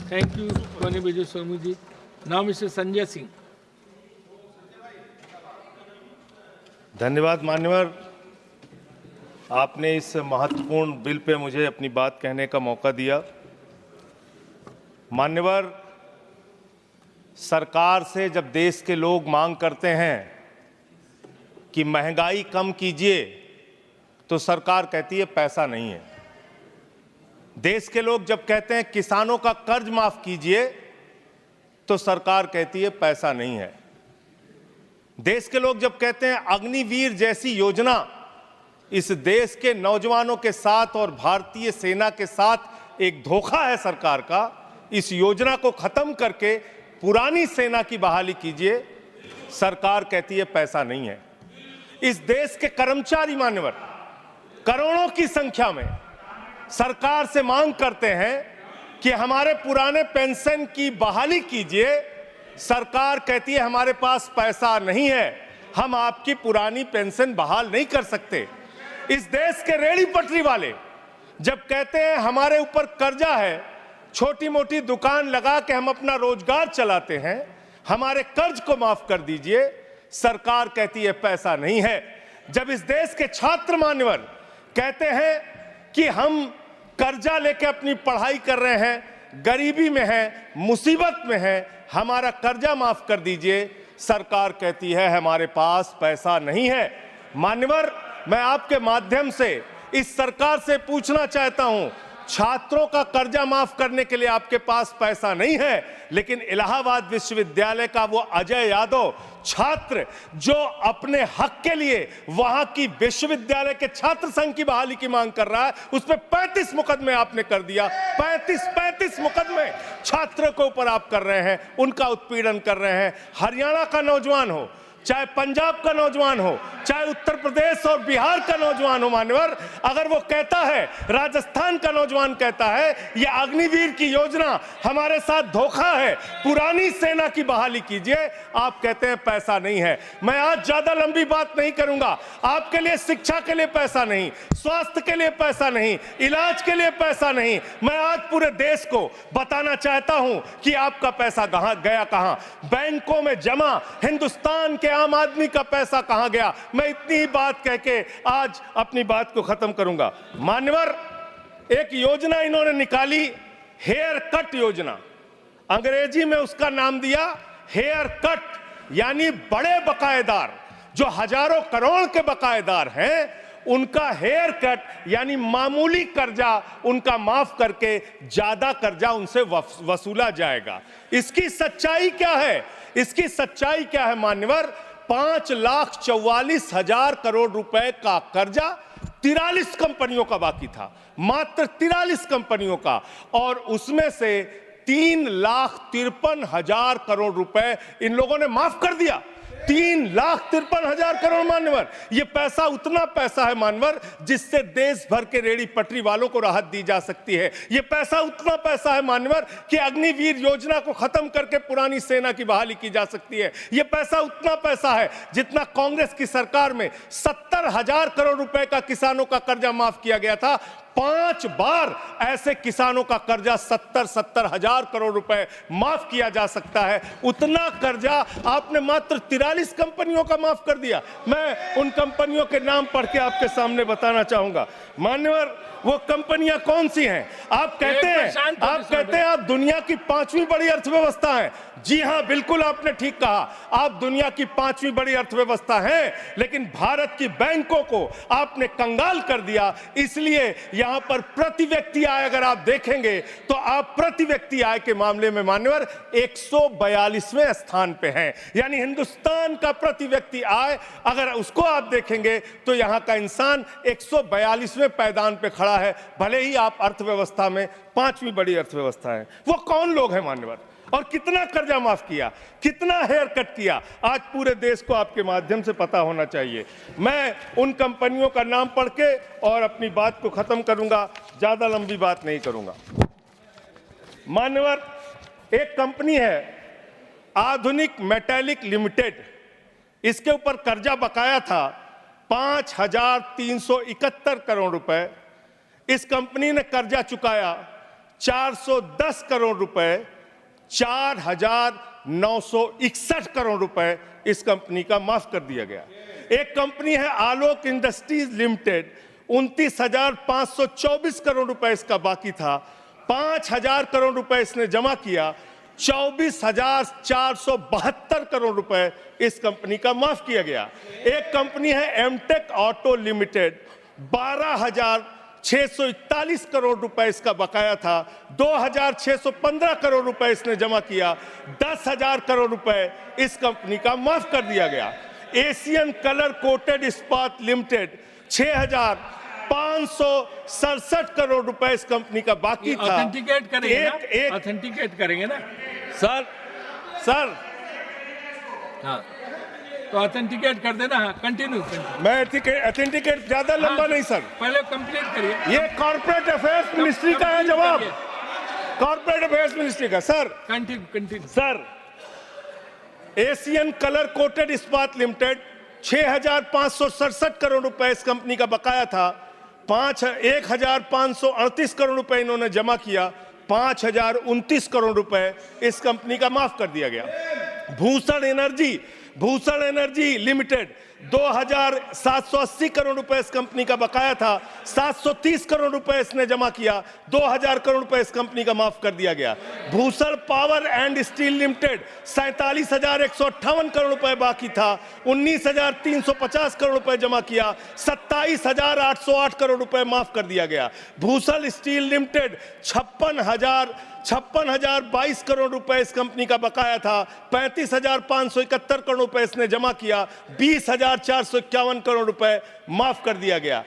Thank you, Tony Bijay ji. Now, Mr. Sanjay Singh. धन्यवाद मान्यवर, आपने इस महत्वपूर्ण बिल पे मुझे अपनी बात कहने का मौका दिया। मान्यवर, सरकार से जब देश के लोग मांग करते हैं कि महंगाई कम कीजिए, तो सरकार कहती है पैसा नहीं है। देश के लोग जब कहते हैं किसानों का कर्ज माफ कीजिए, तो सरकार कहती है पैसा नहीं है। देश के लोग जब कहते हैं अग्निवीर जैसी योजना इस देश के नौजवानों के साथ और भारतीय सेना के साथ एक धोखा है सरकार का, इस योजना को खत्म करके पुरानी सेना की बहाली कीजिए, सरकार कहती है पैसा नहीं है। इस देश के कर्मचारी मान्यवर करोड़ों की संख्या में सरकार से मांग करते हैं कि हमारे पुराने पेंशन की बहाली कीजिए। सरकार कहती है हमारे पास पैसा नहीं है, हम आपकी पुरानी पेंशन बहाल नहीं कर सकते। इस देश के रेहड़ी पटरी वाले जब कहते हैं हमारे ऊपर कर्जा है, छोटी मोटी दुकान लगा के हम अपना रोजगार चलाते हैं, हमारे कर्ज को माफ कर दीजिए, सरकार कहती है पैसा नहीं है। जब इस देश के छात्र मान्यवर कहते हैं कि हम कर्जा लेके अपनी पढ़ाई कर रहे हैं, गरीबी में हैं, मुसीबत में हैं, हमारा कर्जा माफ कर दीजिए, सरकार कहती है हमारे पास पैसा नहीं है। मान्यवर, मैं आपके माध्यम से इस सरकार से पूछना चाहता हूं, छात्रों का कर्जा माफ करने के लिए आपके पास पैसा नहीं है, लेकिन इलाहाबाद विश्वविद्यालय का वो अजय यादव छात्र जो अपने हक के लिए वहां की विश्वविद्यालय के छात्र संघ की बहाली की मांग कर रहा है, उस पर 35 मुकदमे आपने कर दिया। 35 मुकदमे छात्र के ऊपर आप कर रहे हैं, उनका उत्पीड़न कर रहे हैं। हरियाणा का नौजवान हो, चाहे पंजाब का नौजवान हो, चाहे उत्तर प्रदेश और बिहार का नौजवान हो मान्यवर, अगर वो कहता है, राजस्थान का नौजवान कहता है ये अग्निवीर की योजना हमारे साथ धोखा है, पुरानी सेना की बहाली कीजिए, आप कहते हैं पैसा नहीं है। मैं आज ज्यादा लंबी बात नहीं करूंगा। आपके लिए शिक्षा के लिए पैसा नहीं, स्वास्थ्य के लिए पैसा नहीं, इलाज के लिए पैसा नहीं। मैं आज पूरे देश को बताना चाहता हूं कि आपका पैसा कहां गया, कहां बैंकों में जमा हिंदुस्तान के आम आदमी का पैसा कहां गया। मैं इतनी ही बात कह के आज अपनी बात को खत्म करूंगा। मान्यवर, एक योजना इन्होंने निकाली, हेयर कट योजना, अंग्रेजी में उसका नाम दिया हेयर कट, यानी बड़े बकायेदार जो हजारों करोड़ के बकायेदार हैं, उनका हेयर कट यानी मामूली कर्जा उनका माफ करके ज्यादा कर्जा उनसे वसूला जाएगा। इसकी सच्चाई क्या है? इसकी सच्चाई क्या है मान्यवर? 5,44,000 करोड़ रुपए का कर्जा 43 कंपनियों का बाकी था, मात्र 43 कंपनियों का, और उसमें से 3,53,000 करोड़ रुपए इन लोगों ने माफ कर दिया। 3,53,000 करोड़ मान्यवर, ये पैसा उतना पैसा है मान्यवर जिससे देश भर के रेहड़ी पटरी वालों को राहत दी जा सकती है। ये पैसा उतना पैसा है मान्यवर कि अग्निवीर योजना को खत्म करके पुरानी सेना की बहाली की जा सकती है। ये पैसा उतना पैसा है जितना कांग्रेस की सरकार में 70,000 करोड़ रुपए का किसानों का कर्जा माफ किया गया था। 5 बार ऐसे किसानों का कर्जा 70,000 करोड़ रुपए माफ किया जा सकता है। उतना कर्जा आपने मात्र 43 कंपनियों का माफ कर दिया। मैं उन कंपनियों के नाम पढ़ के आपके सामने बताना चाहूंगा। मान्यवर, वो कंपनियां कौन सी हैं? आप कहते हैं आप दुनिया की 5वीं बड़ी अर्थव्यवस्था हैं। जी हां, बिल्कुल आपने ठीक कहा, आप दुनिया की 5वीं बड़ी अर्थव्यवस्था हैं, लेकिन भारत की बैंकों को आपने कंगाल कर दिया। इसलिए यहां पर प्रति व्यक्ति आय अगर आप देखेंगे तो आप प्रति व्यक्ति आय के मामले में मान्यवर 142वें स्थान पे हैं। यानी हिंदुस्तान का प्रति व्यक्ति आय अगर उसको आप देखेंगे तो यहां का इंसान 142वें पायदान पे खड़ा है, भले ही आप अर्थव्यवस्था में 5वीं बड़ी अर्थव्यवस्था है। वो कौन लोग हैं मान्यवर, और कितना कर्जा माफ किया, कितना हेयर कट किया, आज पूरे देश को आपके माध्यम से पता होना चाहिए। मैं उन कंपनियों का नाम पढ़ के और अपनी बात को खत्म करूंगा, ज्यादा लंबी बात नहीं करूंगा। मान्यवर, एक कंपनी है आधुनिक मेटालिक लिमिटेड, इसके ऊपर कर्जा बकाया था 5,371 करोड़ रुपए। इस कंपनी ने कर्जा चुकाया 410 करोड़ रुपए, 4,961 करोड़ रुपए इस कंपनी का माफ कर दिया गया। एक कंपनी है आलोक इंडस्ट्रीज लिमिटेड, 29,524 करोड़ रुपए इसका बाकी था, 5,000 करोड़ रुपए इसने जमा किया, 24,472 करोड़ रुपए इस कंपनी का माफ किया गया। एक कंपनी है एमटेक ऑटो लिमिटेड, 12,641 करोड़ रुपए इसका बकाया था, 2,615 करोड़ रुपए इसने जमा किया, 10,000 करोड़ रुपए इस कंपनी का माफ कर दिया गया। एशियन कलर कोटेड इस्पात लिमिटेड, 6,567 करोड़ रुपए इस कंपनी का बाकी था। ऑथेंटिकेट करेंगे ना? ऑथेंटिकेट करेंगे ना सर हाँ, तो ऑथेंटिकेट कर देना। हाँ, कंटिन्यू। मैं ऑथेंटिकेट ज्यादा लंबा नहीं सर, पहले कंप्लीट करिए। ये कॉर्पोरेट अफेयर्स मिनिस्ट्री का है जवाब, कॉर्पोरेट अफेयर्स मिनिस्ट्री का। Sir continue. Sir, Asian colour coated इस्पात लिमिटेड, 6,567 करोड़ रुपए इस कंपनी का बकाया था, 1,538 करोड़ रुपए इन्होंने जमा किया, 5,029 करोड़ रुपए इस कंपनी का माफ कर दिया गया। भूषण एनर्जी लिमिटेड, 2,780 करोड़ रुपए इस कंपनी का बकाया था, 730 करोड़ रुपए इसने जमा किया, 2,000 करोड़ रुपए इस कंपनी का माफ कर दिया गया। Bhushan power and steel limited, 47,158 crore रुपए बाकी था, 19,350 करोड़ रुपए जमा किया, 27,808 करोड़ रुपए माफ कर दिया गया। भूषण स्टील लिमिटेड, 56,022 करोड़ रुपए इस कंपनी का बकाया था, 35,571 करोड़ रुपए इसने जमा किया, 20,451 करोड़ रुपए माफ कर दिया गया।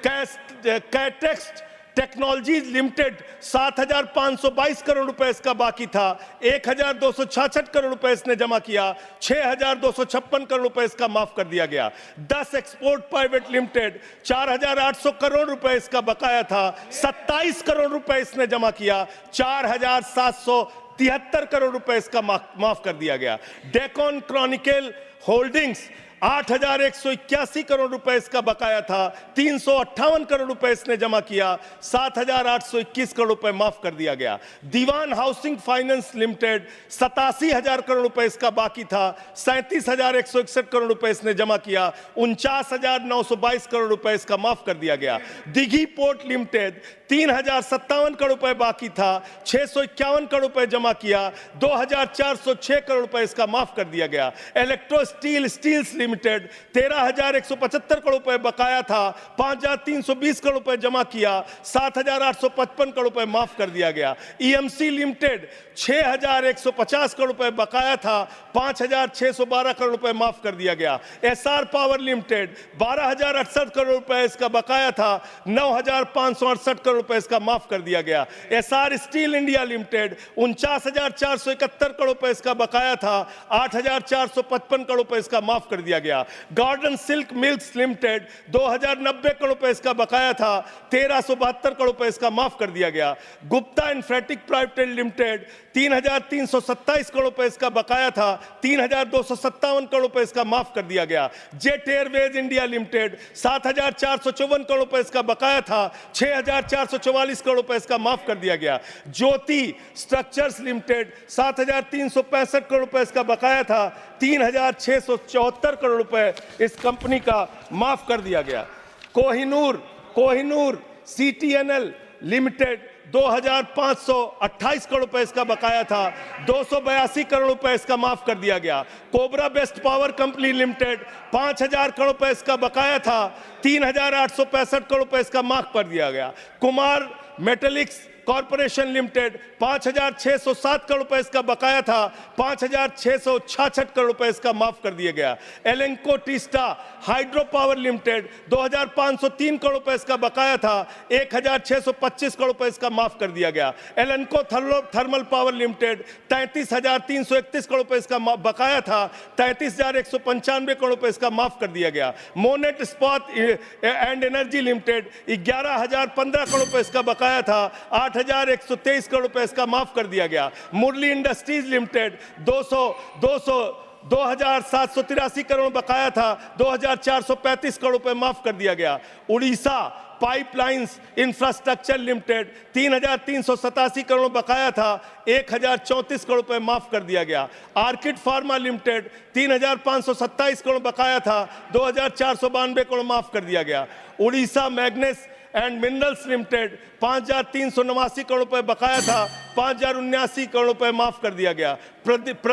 कैटेक्स टेक्नोलॉजीज लिमिटेड, 7,522 करोड़ रुपए इसका बाकी था, 1,266 करोड़ रुपए इसने जमा किया, 6,256 करोड़ रुपए इसका माफ कर दिया गया। 10 एक्सपोर्ट प्राइवेट लिमिटेड, 4,800 करोड़ रुपए इसका बकाया था, 27 करोड़ रुपए इसने जमा किया, 4,773 करोड़ रुपए इसका माफ कर दिया गया। डेकन क्रॉनिकल होल्डिंग्स, 8,181 करोड़ रुपए इसका बकाया था, 358 करोड़ रुपए इसने जमा किया, 7,821 करोड़ रुपए माफ कर दिया गया। दीवान हाउसिंग फाइनेंस लिमिटेड, 87,000 करोड़ रुपए इसका बाकी था, 37,161 करोड़ रुपए इसने जमा किया, 49,922 करोड़ रुपए इसका माफ कर दिया गया। दिघी पोर्ट लिमिटेड, 3,057 करोड़ रुपए बाकी था, 651 करोड़ रुपए जमा किया, 2,406 करोड़ रुपए इसका माफ कर दिया गया। इलेक्ट्रो स्टील्स लिमिटेड, 13,175 करोड़ रुपए बकाया था, 5,320 करोड़ रुपए जमा किया, 7,855 करोड़ रुपए माफ कर दिया गया। ईएमसी लिमिटेड, 6,150 करोड़ रुपए बकाया था, 5,612 करोड़ रुपए माफ कर दिया गया। एसआर पावर लिमिटेड, 12,068 करोड़ रुपए इसका बकाया था, 9,568 करोड़ रुपए इसका माफ कर दिया गया। SR steel India limited, 49,471 crore रुपए इसका बकाया था, 8,455 करोड़ रुपए इसका माफ कर दिया गया। Garden silk mills limited, 2,090 crore रुपए इसका बकाया था, 1,372 करोड़ रुपए इसका माफ कर दिया गया। Gupta Infratech private limited, 3,327 crore रुपए इसका बकाया था, 3,257 करोड़ रुपए इसका माफ कर दिया गया। Jet Airways India limited, 7,454 crore रुपए इसका बकाया था, 6,444 करोड़ रुपए इसका माफ कर दिया गया। ज्योति स्ट्रक्चर्स लिमिटेड, 7,365 करोड़ रुपए इसका बकाया था, 3,674 करोड़ रुपए इस कंपनी का माफ कर दिया गया। कोहिनूर सीटीएनएल लिमिटेड, 2,528 करोड़ रुपए इसका बकाया था, 282 करोड़ रुपए इसका माफ कर दिया गया। Cobra best power company limited, 5,000 crore रुपए इसका बकाया था, 3,865 करोड़ रुपए इसका माफ कर दिया गया। Kumar metallics corporation limited, 5,607 crore रुपए इसका बकाया था, 5,666 करोड़ रुपए इसका माफ कर दिया गया। Lanco Teesta Hydro Power Limited, 2,503 crore रुपए इसका बकाया था, 1,625 करोड़ रुपए इसका माफ कर दिया गया। एलेंको थर्मल पावर लिमिटेड, 33,331 करोड़ रुपए इसका बकाया था, 33,195 करोड़ रुपए इसका माफ कर दिया गया। मोनेट इस्पात एंड एनर्जी लिमिटेड, 11,015 करोड़ रुपए इसका बकाया था, 8,123 करोड़ रुपए इसका माफ कर दिया गया। मुरली इंडस्ट्रीज लिमिटेड, 200 2783 करोड़ बकाया था, 2435 करोड़ रुपए माफ कर दिया गया। Orissa pipelines infrastructure limited 3387 crore बकाया था, 1034 करोड़ रुपए माफ कर दिया गया। आर्किड फार्मा लिमिटेड 3527 करोड़ बकाया था, 2492 करोड़ माफ कर दिया गया। Orissa मैग्नेस and minerals limited 5389 crore रुपए बकाया था, 5079 करोड़ रुपए माफ कर दिया गया। प्रदीप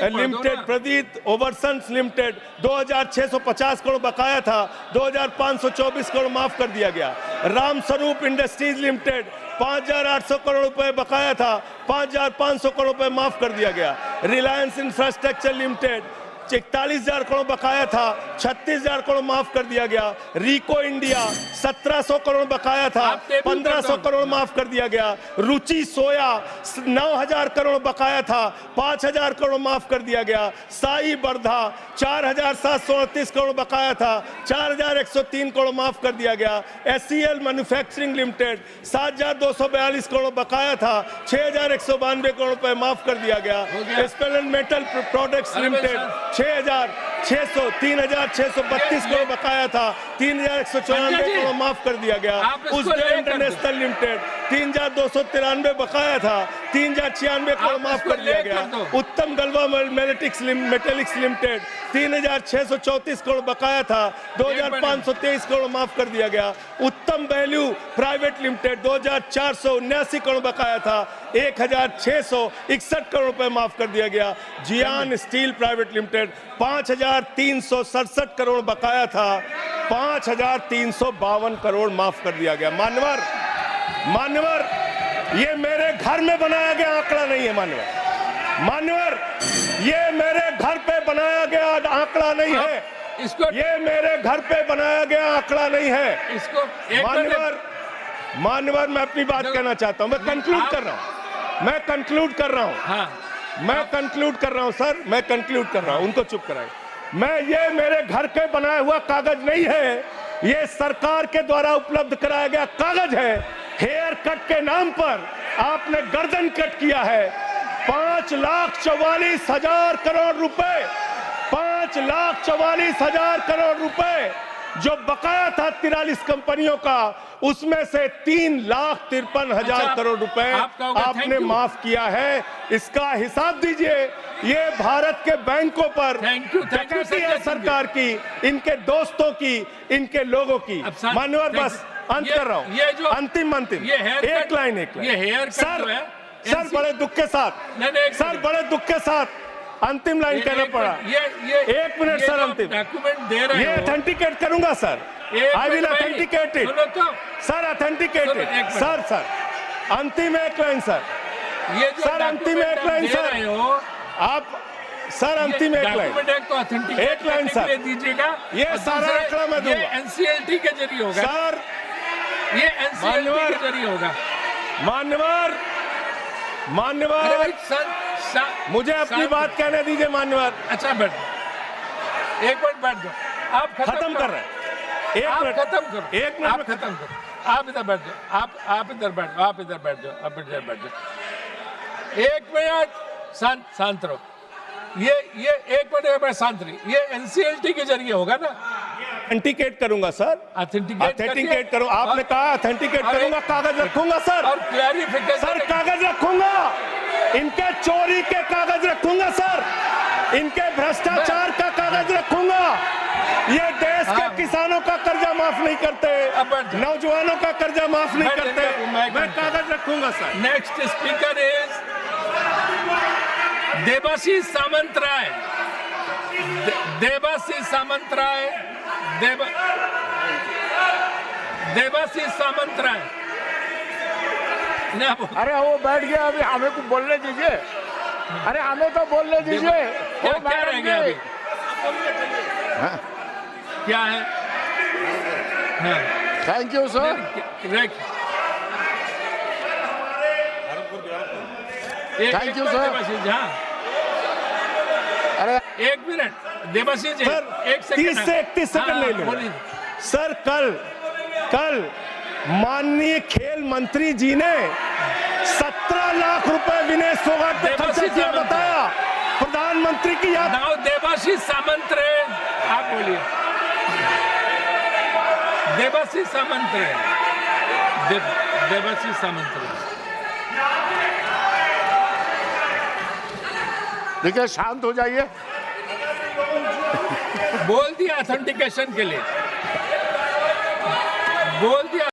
लिमिटेड, प्रदीप ओवरसन्स लिमिटेड 2650 करोड़ बकाया था, 2524 करोड़ माफ कर दिया गया। रामस्वरूप इंडस्ट्रीज लिमिटेड 5800 करोड़ रुपए बकाया था, 5500 करोड़ रुपए माफ कर दिया गया। रिलायंस इंफ्रास्ट्रक्चर लिमिटेड 41,000 करोड़ बकाया था, 36,000 करोड़ माफ कर दिया गया। रिको इंडिया 1700 करोड़ बकाया था, 1500 करोड़ माफ कर दिया गया। रुचि सोया 9,000 करोड़ बकाया था, 5,000 करोड़ माफ कर दिया गया। साई बर्धा 4,738 करोड़ बकाया था, 4,103 करोड़ माफ कर दिया गया। SCL मैन्युफैक्चरिंग लिमिटेड 7,242 करोड़ बकाया था, 6,192 करोड़ रुपए माफ कर दिया गया। स्पेलेंट मेटल प्रोडक्ट्स लिमिटेड 3,632 करोड़ बकाया था, 3,194 करोड़ माफ कर दिया गया। उज्जैन इंटरनेशनल लिमिटेड 3,293 बकाया था, 3,096 करोड़ माफ कर दिया गया। उत्तम गलवा मेटेलिक्स लिमिटेड 3,634 करोड़ बकाया था, 2,523 करोड़ माफ कर दिया गया। उत्तम वैल्यू प्राइवेट लिमिटेड 2,479 करोड़ बकाया था, 1,661 करोड़ रुपए माफ कर दिया गया। जियान स्टील प्राइवेट लिमिटेड 5,367 करोड़ बकाया था, 5,352 करोड़ माफ कर दिया गया। मान्यवर, ये मेरे घर में बनाया गया आंकड़ा नहीं है। मान्यवर, ये मेरे घर पे बनाया गया आंकड़ा नहीं है। ये मेरे घर पे बनाया गया आंकड़ा नहीं है। मान्यवर, मैं अपनी बात कहना चाहता हूं। मैं कंक्लूड कर रहा हूं। मैं कंक्लूड कर रहा हूं सर, मैं कंक्लूड कर रहा हूं। उनको चुप कराए। ये मेरे घर के बनाया हुआ कागज नहीं है, ये सरकार के द्वारा उपलब्ध कराया गया कागज है। हेयर कट के नाम पर आपने गर्दन कट किया है। 5,44,000 करोड़ रुपए, 5,44,000 करोड़ रुपए जो बकाया था 43 कंपनियों का, उसमें से 3,53,000 करोड़ रुपए आपने माफ किया है। इसका हिसाब दीजिए। ये भारत के बैंकों पर डकैती है सरकार की, इनके दोस्तों की, इनके लोगों की। मान्यवर, बस अंत कर रहा हूं। अंतिम एक लाइन सर, बड़े दुख के साथ अंतिम लाइन कहना पड़ा। 1 मिनट सर, अंतिम डॉक्यूमेंट दे रहे ये ऑथेंटिकेट करूंगा sir. I will authenticate it sir, authenticate it sir. अंतिम एक लाइन सर, सर अंतिम एक लाइन सर, आप सर अंतिम एक लाइन सर दीजिएगा। ये सारा आंकड़ा मैं दूंगा। NCLT के जरिए होगा सर, ये NCLT के जरिए होगा। मान्यवर, मुझे अपनी बात कहने दीजिए। मान्यवर, अच्छा बैठ, एक मिनट बैठ जाओ। आप खत्म कर रहे हैं। एक मिनट खत्म करो। एक मिनट आप खत्म करो। आप इधर बैठ जाओ। आप इधर बैठ जाओ। आप इधर बैठ जाओ। 1 मिनट शांत रहो। ये 1 मिनट शांत रही। ये NCLT के जरिए होगा ना? ऑथेंटिकेट करूंगा सर, ऑथेंटिकेट करूं। आपने कहा ऑथेंटिकेट करूंगा, कागज रखूंगा सर, और क्लैरिफिकेशन सर कागज रखूंगा। इनके चोरी के कागज रखूंगा सर, इनके भ्रष्टाचार का कागज रखूंगा। ये देश के किसानों का कर्जा माफ नहीं करते, नौजवानों का कर्जा माफ नहीं करते। मैं कागज रखूंगा sir. Next speaker is Debashish Samantaray. Debashish Samantaray. अरे वो बैठ गया, अभी हमें को बोलने दीजिए। अरे हमें तो बोलने दीजिए। क्या रह गया अभी? क्या है? Thank you sir. Thank you sir. अरे 1 मिनट देबाशीष जी, सर 30 से 31 सेकंड ले लो सर। कल माननीय खेल मंत्री जी ने 17 लाख रुपए विनेश फोगाट पे खर्चा किया बताया। प्रधानमंत्री प्रधानमंत्री की याद। नाउ देवाशीष सामंत रहे, आप बोलिए। देवाशीष सामंत रहे, देवाशीष सामंत रहे। देखिए, शांत हो जाइए। बोल दिया ऑथेंटिकेशन के लिए, बोल दिया।